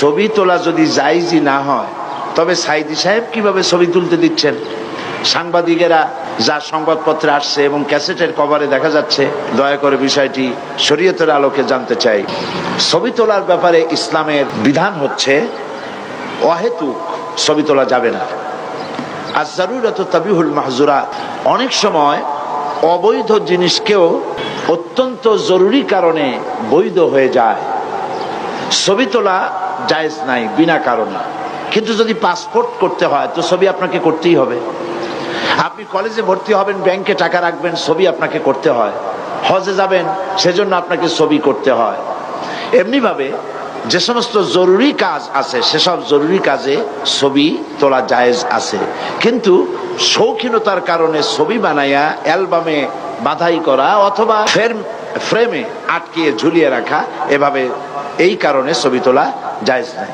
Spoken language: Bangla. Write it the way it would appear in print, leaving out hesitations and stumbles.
ছবি তোলা যদি জায়েজই না হয়, তবে সাইদি সাহেব কিভাবে ছবি তুলতে দিচ্ছেন? সাংবাদিকেরা যা সংবাদপত্রে আসছে এবং ক্যাসেটের কভারে দেখা যাচ্ছে, দয়া করে বিষয়টি শরীয়তের আলোকে জানতে চাই। ছবি তোলার ব্যাপারে ইসলামের বিধান হচ্ছে অহেতুক ছবি তোলা যাবে না। আজ-জারুরাত তাবিহুল মাহজুরাত। অনেক সময় অবৈধ জিনিসকেও অত্যন্ত জরুরি কারণে বৈধ হয়ে যায়। ছবি তোলা জায়েজ নাই বিনা কারণে, কিন্তু যদি পাসপোর্ট করতে হয় তো ছবি আপনাকে করতেই হবে। আপনি কলেজে ভর্তি হবেন, ব্যাংকে টাকা রাখবেন, ছবি আপনাকে করতে হয়। হজে যাবেন, সেজন্য আপনাকে ছবি করতে হয়। এমনিভাবে যে সমস্ত জরুরি কাজ আছে, সেসব জরুরি কাজে ছবি তোলা জায়েজ আছে, কিন্তু শৌখিনতার কারণে ছবি বানাইয়া অ্যালবামে বাঁধাই করা অথবা ফ্রেমে আটকিয়ে ঝুলিয়ে রাখা, এভাবে এই কারণে ছবি তোলা জায়েজ নাই।